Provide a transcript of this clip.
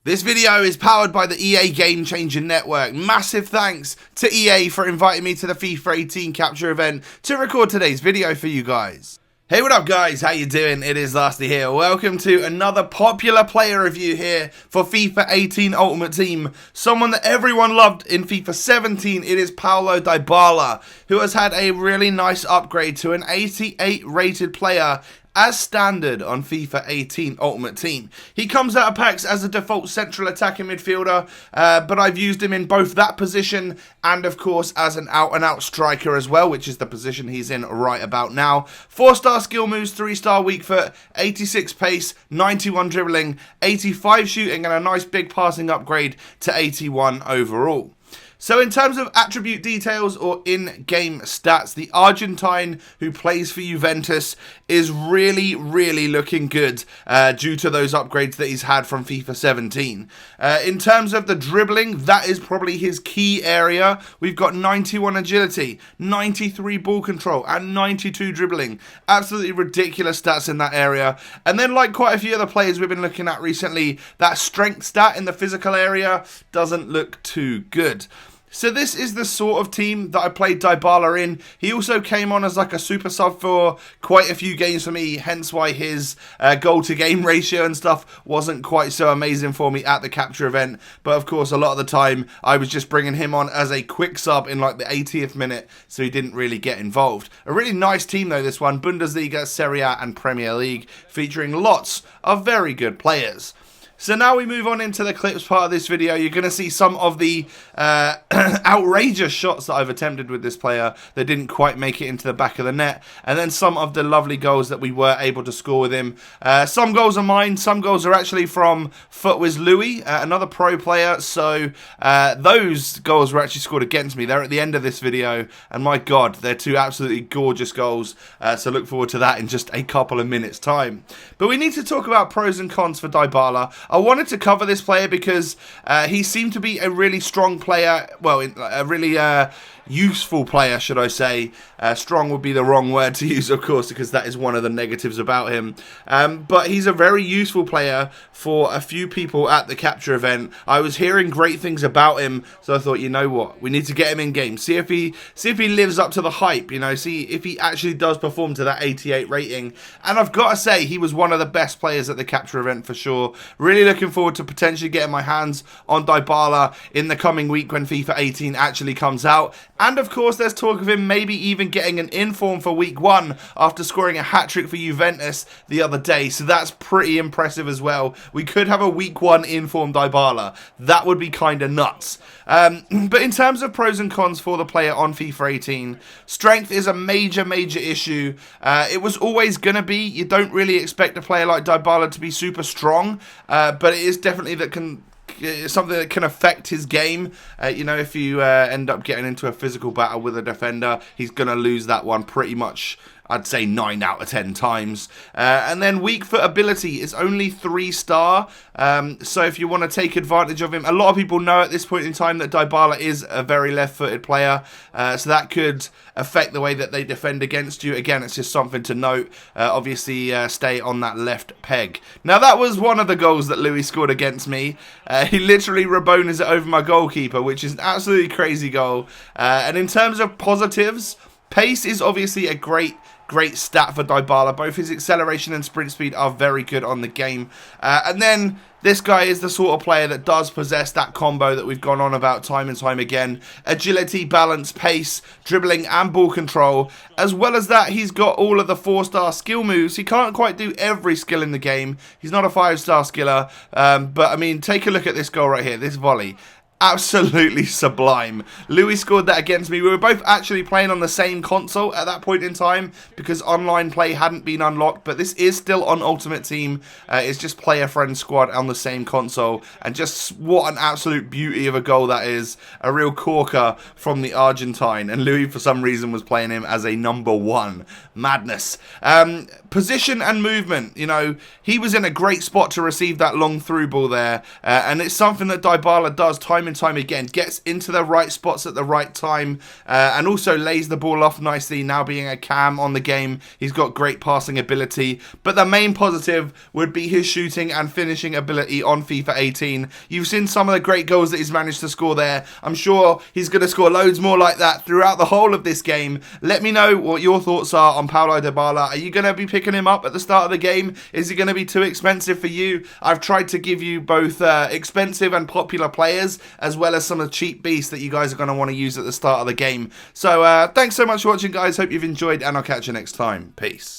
This video is powered by the EA Gamechanger network. Massive thanks to EA for inviting me to the FIFA 18 capture event to record today's video for you guys. Hey, what up guys, how you doing? It is Lasty here. Welcome to another popular player review here for FIFA 18 Ultimate Team. Someone that everyone loved in FIFA 17, it is Paulo Dybala, who has had a really nice upgrade to an 88 rated player as standard on FIFA 18 Ultimate Team. He comes out of packs as a default central attacking midfielder, but I've used him in both that position and of course as an out-and-out striker as well, which is the position he's in right about now. 4-star skill moves, 3-star weak foot, 86 pace, 91 dribbling, 85 shooting and a nice big passing upgrade to 81 overall. So in terms of attribute details or in-game stats, the Argentine who plays for Juventus is really looking good due to those upgrades that he's had from FIFA 17. In terms of the dribbling, that is probably his key area. We've got 91 agility, 93 ball control and 92 dribbling. Absolutely ridiculous stats in that area. And then like quite a few other players we've been looking at recently, that strength stat in the physical area doesn't look too good. So this is the sort of team that I played Dybala in. He also came on as like a super sub for quite a few games for me, hence why his goal to game ratio and stuff wasn't quite so amazing for me at the capture event. But of course, a lot of the time I was just bringing him on as a quick sub in like the 80th minute, so he didn't really get involved. A really nice team though, this one, Bundesliga, Serie A and Premier League, featuring lots of very good players. So now we move on into the clips part of this video. You're going to see some of the outrageous shots that I've attempted with this player that didn't quite make it into the back of the net. And then some of the lovely goals that we were able to score with him. Some goals are mine. Some goals are actually from FUTWIZ Louis, another pro player. So those goals were actually scored against me. They're at the end of this video. And my God, they're two absolutely gorgeous goals. So look forward to that in just a couple of minutes time. But we need to talk about pros and cons for Dybala. I wanted to cover this player because he seemed to be a really strong player, well, a really useful player, should I say. Strong would be the wrong word to use, of course, because that is one of the negatives about him. But he's a very useful player for a few people at the capture event. I was hearing great things about him, so I thought, you know what, we need to get him in game. See if he lives up to the hype, you know, see if he actually does perform to that 88 rating. And I've got to say, he was one of the best players at the capture event for sure. Really looking forward to potentially getting my hands on Dybala in the coming week when FIFA 18 actually comes out. And of course, there's talk of him maybe even getting an inform for week 1 after scoring a hat-trick for Juventus the other day. So that's pretty impressive as well. We could have a week 1 inform Dybala. That would be kind of nuts. But in terms of pros and cons for the player on FIFA 18, strength is a major issue. It was always going to be. You don't really expect a player like Dybala to be super strong, but it is definitely something that can affect his game. You know, if you end up getting into a physical battle with a defender, he's going to lose that one pretty much, I'd say 9 out of 10 times. And then weak foot ability is only 3-star. So if you want to take advantage of him, a lot of people know at this point in time that Dybala is a very left-footed player. So that could affect the way that they defend against you. Again, it's just something to note. Obviously, stay on that left peg. Now, that was one of the goals that Louis scored against me. He literally Rabonas it over my goalkeeper, which is an absolutely crazy goal. And in terms of positives, pace is obviously a great stat for Dybala. Both his acceleration and sprint speed are very good on the game. And then this guy is the sort of player that does possess that combo that we've gone on about time and time again. Agility, balance, pace, dribbling and ball control. As well as that, he's got all of the 4-star skill moves. He can't quite do every skill in the game. He's not a 5-star skiller. But I mean, take a look at this goal right here, this volley. Absolutely sublime. Louis scored that against me. We were both actually playing on the same console at that point in time because online play hadn't been unlocked, but this is still on Ultimate Team. It's just player friend squad on the same console, and just what an absolute beauty of a goal that is. A real corker from the Argentine, and Louis for some reason was playing him as a number 1. Madness. Position and movement, you know, he was in a great spot to receive that long through ball there, and it's something that Dybala does time time and time again. Gets into the right spots at the right time, and also lays the ball off nicely. Now being a cam on the game, he's got great passing ability. But the main positive would be his shooting and finishing ability on FIFA 18. You've seen some of the great goals that he's managed to score there. I'm sure he's going to score loads more like that throughout the whole of this game. Let me know what your thoughts are on Paulo Dybala. Are you going to be picking him up at the start of the game? Is he going to be too expensive for you? I've tried to give you both expensive and popular players, as well as some of the cheap beasts that you guys are going to want to use at the start of the game. So thanks so much for watching, guys. Hope you've enjoyed, and I'll catch you next time. Peace.